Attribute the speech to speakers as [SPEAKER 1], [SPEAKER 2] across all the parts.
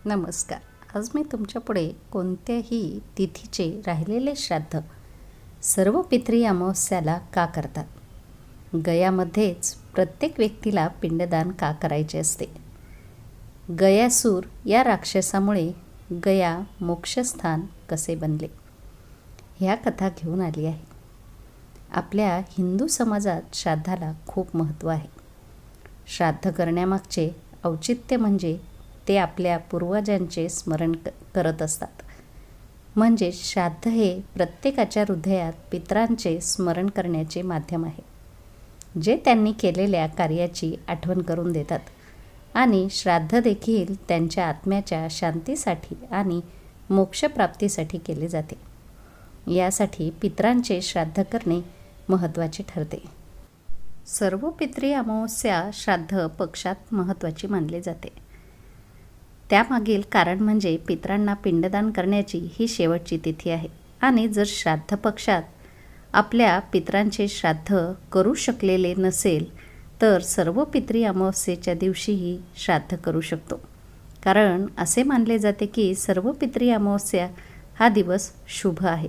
[SPEAKER 1] नमस्कार. आज मी तुमच्यापुढे कोणत्याही तिथीचे राहिलेले श्राद्ध सर्व पितरी अमावस्याला का करतात, गयामध्येच प्रत्येक व्यक्तीला पिंडदान का करायचे असते, गयासूर या राक्षसामुळे गया मोक्षस्थान कसे बनले, ह्या कथा घेऊन आली आहे. आपल्या हिंदू समाजात श्राद्धाला खूप महत्त्व आहे. श्राद्ध करण्यामागचे औचित्य म्हणजे ते आपल्या पूर्वजांचे स्मरण करत असतात. म्हणजे श्राद्ध हे प्रत्येकाच्या हृदयात पितरांचे स्मरण करण्याचे माध्यम आहे, जे त्यांनी केलेल्या कार्याची आठवण करून देतात. आणि श्राद्ध देखील त्यांच्या आत्म्याच्या शांतीसाठी आणि मोक्षप्राप्तीसाठी केले जाते. यासाठी पितरांचे श्राद्ध करणे महत्त्वाचे ठरते. सर्व पितरी अमावस्या श्राद्ध पक्षात महत्त्वाची मानली जाते. त्यामागील कारण म्हणजे पितरांना पिंडदान करण्याची ही शेवटची तिथी आहे. आणि जर श्राद्ध पक्षात आपल्या पितरांचे श्राद्ध करू शकलेले नसेल तर सर्व पितरी अमावस्येच्या दिवशीही श्राद्ध करू शकतो. कारण असे मानले जाते की सर्व पितरी अमावस्या हा दिवस शुभ आहे.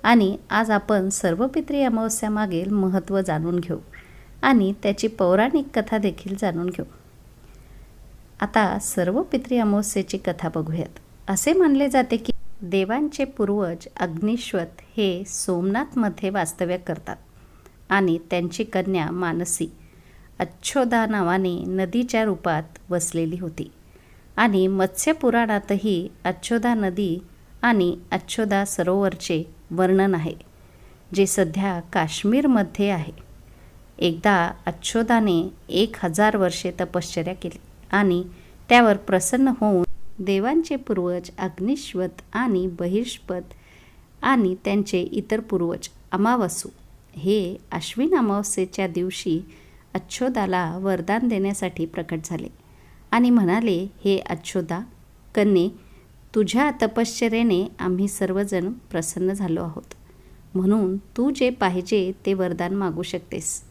[SPEAKER 1] आणि आज आपण सर्व पितरी अमावस्या मागील महत्त्व जाणून घेऊ आणि त्याची पौराणिक कथा देखील जाणून घेऊ. आता सर्व पितरी अमावस्येची कथा बघूयात. असे मानले जाते की देवांचे पूर्वज अग्निश्वत हे सोमनाथमध्ये वास्तव्य करतात आणि त्यांची कन्या मानसी अच्छोदा नावाने नदीच्या रूपात वसलेली होती. आणि मत्स्य पुराणातही अच्छोदा नदी आणि अच्छोदा सरोवरचे वर्णन आहे, जे सध्या काश्मीरमध्ये आहे. एकदा अच्छोदाने 1000 वर्षे तपश्चर्या केली आणि त्यावर प्रसन्न होऊन देवांचे पूर्वज अग्निश्वत आणि बहिष्पत आणि त्यांचे इतर पूर्वज अमावसू हे अश्विन अमावस्येच्या दिवशी अच्छोदाला वरदान देण्यासाठी प्रकट झाले आणि म्हणाले, हे अच्छोदा कन्ये, तुझ्या तपश्चर्येने आम्ही सर्वजण प्रसन्न झालो आहोत, म्हणून तू जे पाहिजे ते वरदान मागू शकतेस.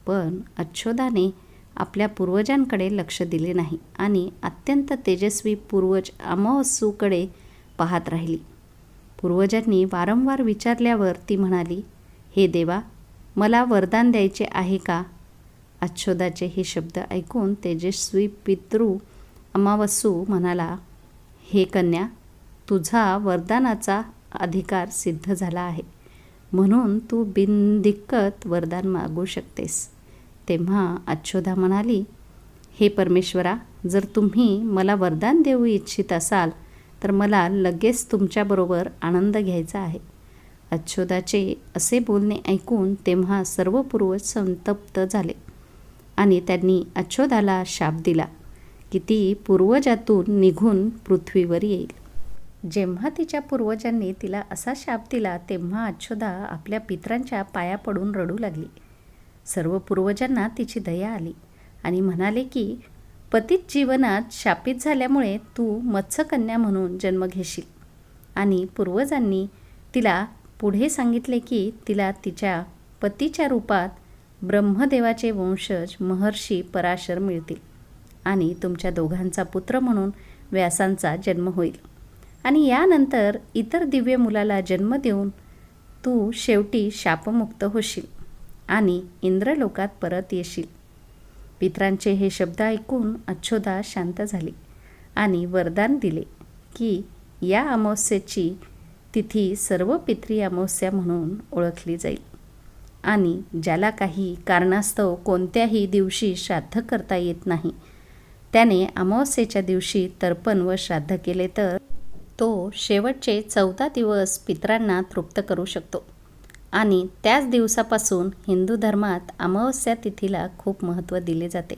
[SPEAKER 1] पण अच्छोदाने आपल्या पूर्वजांकडे लक्ष दिले नाही आणि अत्यंत तेजस्वी पूर्वज अमावसूकडे पाहत राहिली. पूर्वजांनी वारंवार विचारल्यावर ती म्हणाली, हे देवा, मला वरदान द्यायचे आहे का? अच्छोदाचे हे शब्द ऐकून तेजस्वी पितृ अमावसू म्हणाला, हे कन्या, तुझा वरदानाचा अधिकार सिद्ध झाला आहे, म्हणून तू बिनदिक्कत वरदान मागू शकतेस. तेव्हा अच्छोदा म्हणाली, हे परमेश्वरा, जर तुम्ही मला वरदान देऊ इच्छित असाल तर मला लगेच तुमच्याबरोबर आनंद घ्यायचा आहे. अच्छोदाचे असे बोलणे ऐकून तेव्हा सर्व पूर्वज संतप्त झाले आणि त्यांनी अच्छोदाला शाप दिला की ती पूर्वजातून निघून पृथ्वीवर येईल. जेव्हा तिच्या पूर्वजांनी तिला असा शाप दिला तेव्हा अच्छोदा आपल्या पितरांच्या पाया पडून रडू लागली. सर्व पूर्वजांना तिची दया आली आणि म्हणाले की पतित जीवनात शापित झाल्यामुळे तू मत्स्यकन्या म्हणून जन्म घेशील. आणि पूर्वजांनी तिला पुढे सांगितले की तिला तिच्या पतीच्या रूपात ब्रह्मदेवाचे वंशज महर्षी पराशर मिळतील आणि तुमच्या दोघांचा पुत्र म्हणून व्यासांचा जन्म होईल. आणि यानंतर इतर दिव्य मुलाला जन्म देऊन तू शेवटी शापमुक्त होशील आणि इंद्रलोकात परत येशील. पितरांचे हे शब्द ऐकून अच्छोदा शांत झाली आणि वरदान दिले की या अमावस्येची तिथी सर्व पितरी अमावस्या म्हणून ओळखली जाईल. आणि ज्याला काही कारणास्तव कोणत्याही दिवशी श्राद्ध करता येत नाही त्याने अमावस्येच्या दिवशी तर्पण व श्राद्ध केले तर तो शेवटचे 14 दिवस पितरांना तृप्त करू शकतो. आणि त्याच दिवसापासून हिंदू धर्मात अमावस्या तिथीला खूप महत्त्व दिले जाते.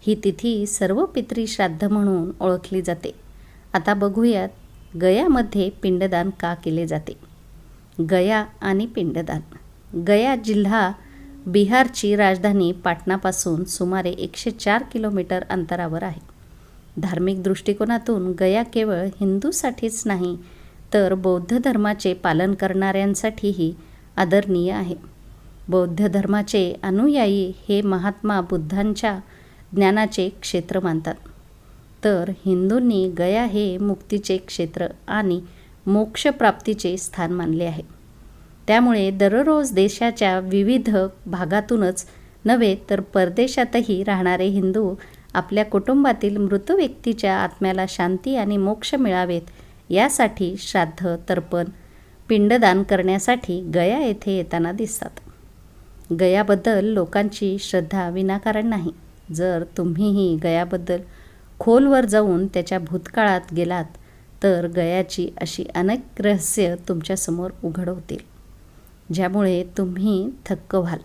[SPEAKER 1] ही तिथी सर्व पितरी श्राद्ध म्हणून ओळखली जाते. आता बघूयात गयामध्ये पिंडदान का केले जाते. गया आणि पिंडदान. गया जिल्हा बिहारची राजधानी पाटणापासून सुमारे 104 किलोमीटर अंतरावर आहे. धार्मिक दृष्टिकोनातून गया केवळ हिंदूसाठीच नाही तर बौद्ध धर्माचे पालन करणाऱ्यांसाठीही आदरणीय आहे. बौद्ध धर्माचे अनुयायी हे महात्मा बुद्धांच्या ज्ञानाचे क्षेत्र मानतात. तर हिंदूंनी गया हे मुक्तीचे क्षेत्र आणि मोक्षप्राप्तीचे स्थान मानले आहे. त्यामुळे दररोज देशाच्या विविध भागातूनच नव्हे तर परदेशातही राहणारे हिंदू आपल्या कुटुंबातील मृत व्यक्तीच्या आत्म्याला शांती आणि मोक्ष मिळावेत यासाठी श्राद्ध, तर्पण, पिंडदान करण्यासाठी गया येथे येताना दिसतात. गयाबद्दल लोकांची श्रद्धा विनाकारण नाही. जर तुम्हीही गयाबद्दल खोलवर जाऊन त्याच्या भूतकाळात गेलात तर गयाची अशी अनेक रहस्य तुमच्यासमोर उघड होतील, ज्यामुळे तुम्ही थक्क व्हाल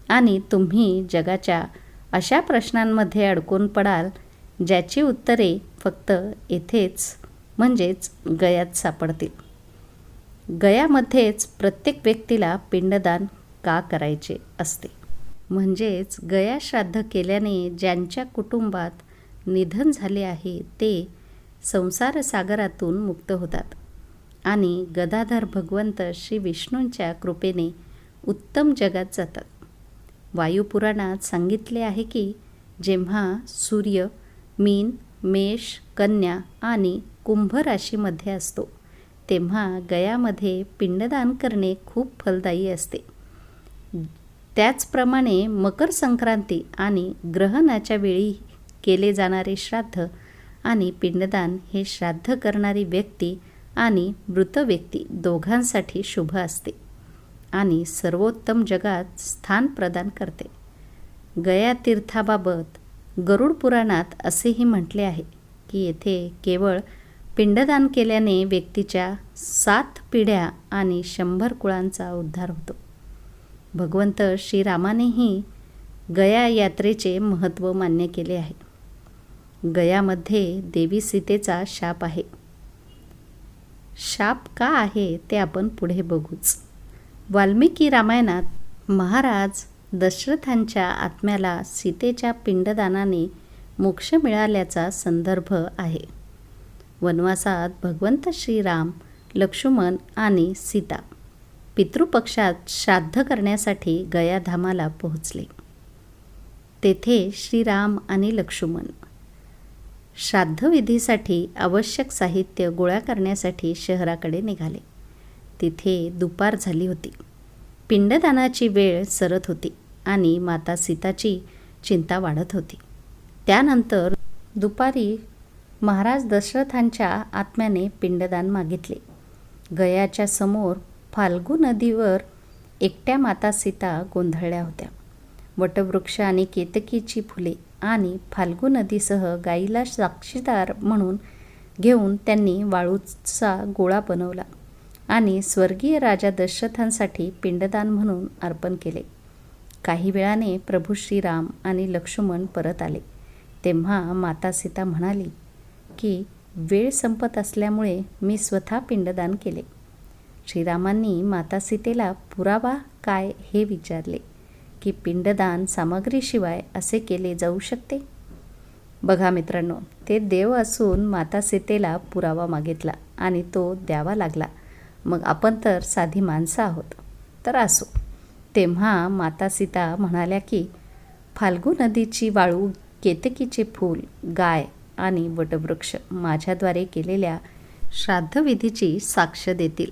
[SPEAKER 1] आणि तुम्ही जगाच्या अशा प्रश्नांमध्ये अडकून पडाल ज्याची उत्तरे फक्त येथेच म्हणजेच गयात सापडतील. गयामध्येच प्रत्येक व्यक्तीला पिंडदान का करायचे असते? म्हणजेच गया श्राद्ध केल्याने ज्यांच्या कुटुंबात निधन झाले आहे ते संसार सागरातून मुक्त होतात आणि गदाधर भगवंत श्री विष्णूंच्या कृपेने उत्तम जगात जातात. वायुपुराणात सांगितले आहे की जेव्हा सूर्य मीन, मेष, कन्या आणि कुंभ राशीमध्ये असतो तेव्हा गयामध्ये पिंडदान करणे खूप फलदायी असते. त्याचप्रमाणे मकर संक्रांती आणि ग्रहणाच्या वेळी केले जाणारे श्राद्ध आणि पिंडदान हे श्राद्ध करणारी व्यक्ती आणि मृत व्यक्ती दोघांसाठी शुभ असते आणि सर्वोत्तम जगात स्थान प्रदान करते. गया तीर्थाबाबत गरुड पुराणात असेही म्हटले आहे की येथे केवळ पिंडदान केल्याने व्यक्तीच्या 7 पिढ्या आणि 100 कुळांचा उद्धार होतो. भगवंत श्रीरामानेही गया यात्रेचे महत्त्व मान्य केले आहे. गयामध्ये देवी सीतेचा शाप आहे. शाप का आहे ते आपण पुढे बघूच. वाल्मिकी रामायणात महाराज दशरथांच्या आत्म्याला सीतेच्या पिंडदानाने मोक्ष मिळाल्याचा संदर्भ आहे. वनवासात भगवंत श्रीराम, लक्ष्मण आणि सीता पितृपक्षात श्राद्ध करण्यासाठी गयाधामाला पोहोचले. तेथे श्रीराम आणि लक्ष्मण श्राद्धविधीसाठी आवश्यक साहित्य गोळा करण्यासाठी शहराकडे निघाले. तिथे दुपार झाली होती. पिंडदानाची वेळ सरत होती आणि माता सीताची चिंता वाढत होती. त्यानंतर दुपारी महाराज दशरथांच्या आत्म्याने पिंडदान मागितले. गयाच्या समोर फाल्गू नदीवर एकट्या माता सीता गोंधळल्या होत्या. वटवृक्ष आणि केतकीची फुले आणि फाल्गू नदीसह गाईला साक्षीदार म्हणून घेऊन त्यांनी वाळूचा गोळा बनवला आणि स्वर्गीय राजा दशरथांसाठी पिंडदान म्हणून अर्पण केले. काही वेळाने प्रभू श्रीराम आणि लक्ष्मण परत आले. तेव्हा माता सीता म्हणाली की वेळ संपत असल्यामुळे मी स्वतः पिंडदान केले. श्रीरामांनी माता सीतेला पुरावा काय हे विचारले की पिंडदान सामग्रीशिवाय असे केले जाऊ शकते. बघा मित्रांनो, ते देव असून माता सीतेला पुरावा मागितला आणि तो द्यावा लागला. मग आपण तर साधी माणसं आहोत, तर असो. तेव्हा माता सीता म्हणाल्या की फाल्गू नदीची वाळू, केतकीचे फूल, गाय आणि वटवृक्ष माझ्याद्वारे केलेल्या श्राद्धविधीची साक्ष देतील.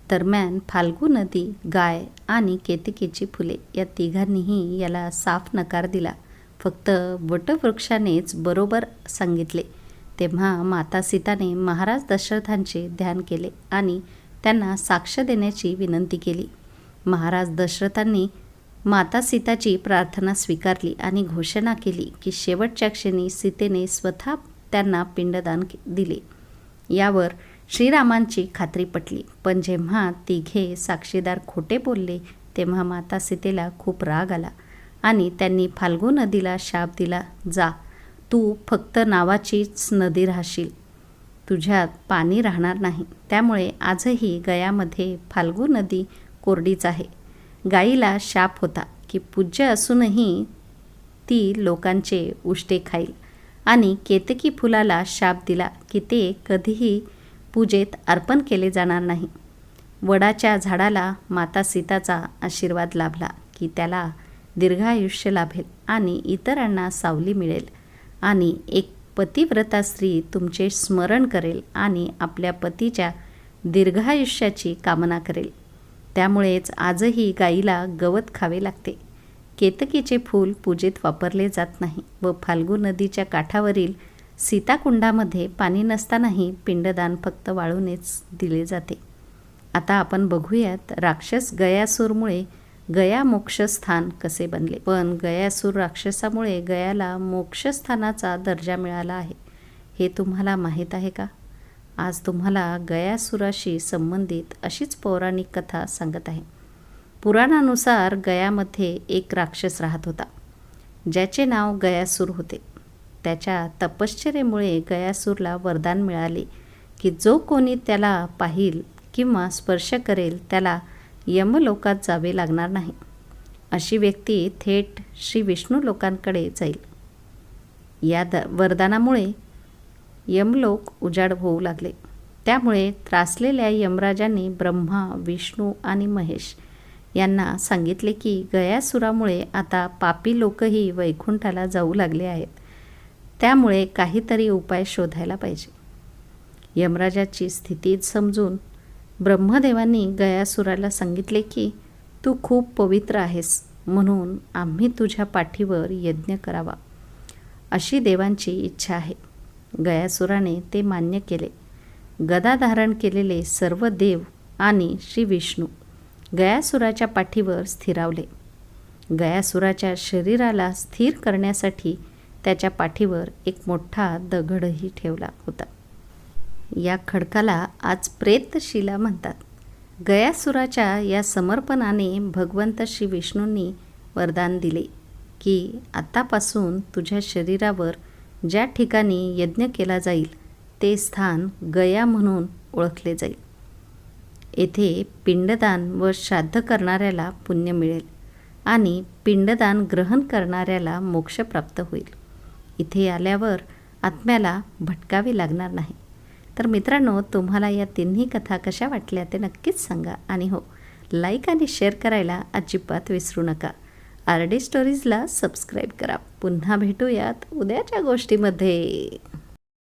[SPEAKER 1] दरम्यान फाल्गू नदी, गाय आणि केतकीची फुले या तिघांनीही याला साफ नकार दिला. फक्त वटवृक्षानेच बरोबर सांगितले. तेव्हा माता सीताने महाराज दशरथांचे ध्यान केले आणि त्यांना साक्ष देण्याची विनंती केली. महाराज दशरथांनी माता सीताची प्रार्थना स्वीकारली आणि घोषणा केली की शेवटच्या क्षणी सीतेने स्वतः त्यांना पिंडदान दिले. यावर श्रीरामांची खात्री पटली. पण जेव्हा तिघे साक्षीदार खोटे बोलले तेव्हा माता सीतेला खूप राग आला आणि त्यांनी फाल्गू नदीला शाप दिला, जा, तू फक्त नावाचीच नदी राहशील, तुझ्यात पाणी राहणार नाही. त्यामुळे आजही गयामध्ये फाल्गू नदी कोरडीच आहे. गाईला शाप होता की पूज्य असूनही ती लोकांचे उष्टे खाईल आणि केतकी फुलाला शाप दिला की ते कधीही पूजेत अर्पण केले जाणार नाही. वडाच्या झाडाला माता सीताचा आशीर्वाद लाभला की त्याला दीर्घायुष्य लाभेल आणि इतरांना सावली मिळेल आणि पतिव्रता स्त्री तुमचे स्मरण करेल आणि आपल्या पतीच्या दीर्घायुष्याची कामना करेल. त्यामुळेच आजही गाईला गवत खावे लागते. केतकीचे फूल पूजेत वापरले जात नाही व फाल्गू नदीच्या काठावरील सीताकुंडामध्ये पाणी नसतानाही पिंडदान फक्त वाळूनेच दिले जाते. आता आपण बघूयात राक्षस गयासूरमुळे गया मोक्षस्थान कसे बनले. पण गयासूर राक्षसामुळे गयाला मोक्षस्थानाचा दर्जा मिळाला आहे हे तुम्हाला माहीत आहे का? आज तुम्हाला गयासुराशी संबंधित अशीच पौराणिक कथा सांगत आहे. पुराणानुसार गयामध्ये एक राक्षस राहत होता ज्याचे नाव गयासूर होते. त्याच्या तपश्चर्येमुळे गयासूरला वरदान मिळाले की जो कोणी त्याला पाहिल किंवा स्पर्श करेल त्याला यमलोकात जावे लागणार नाही. अशी व्यक्ती थेट श्री विष्णू लोकांकडे जाईल. या वरदानामुळे यमलोक उजाड होऊ लागले. त्यामुळे त्रासलेल्या यमराजांनी ब्रह्मा, विष्णू आणि महेश यांना सांगितले की गयासुरामुळे आता पापी लोकही वैकुंठाला जाऊ लागले आहेत. त्यामुळे काहीतरी उपाय शोधायला पाहिजे. यमराजाची स्थिती समजून ब्रह्मदेवांनी गयासुराला सांगितले की तू खूप पवित्र आहेस म्हणून आम्ही तुझ्या पाठीवर यज्ञ करावा अशी देवांची इच्छा आहे. गयासुराने ते मान्य केले. गदा धारण केलेले सर्व देव आणि श्री विष्णू गयासुराच्या पाठीवर स्थिरावले. गयासुराच्या शरीराला स्थिर करण्यासाठी त्याच्या पाठीवर एक मोठा दगडही ठेवला होता. या खडकाला आज प्रेतशिला म्हणतात. गयासुराच्या या समर्पणाने भगवंत श्री विष्णूंनी वरदान दिले की आतापासून तुझ्या शरीरावर ज्या ठिकाणी यज्ञ केला जाईल ते स्थान गया म्हणून ओळखले जाईल. येथे पिंडदान व श्राद्ध करणाऱ्याला पुण्य मिळेल आणि पिंडदान ग्रहण करणाऱ्याला मोक्ष प्राप्त होईल. इथे आल्यावर आत्म्याला भटकावे लागणार नाही. तर मित्रांनो, तुम्हाला या तिन्ही कथा कशा वाटल्या ते नक्कीच सांगा. आणि हो, लाईक आणि शेअर करायला अजिबात विसरू नका. RD स्टोरीजला सबस्क्राईब करा. पुन्हा भेटूयात उद्याच्या गोष्टीमध्ये.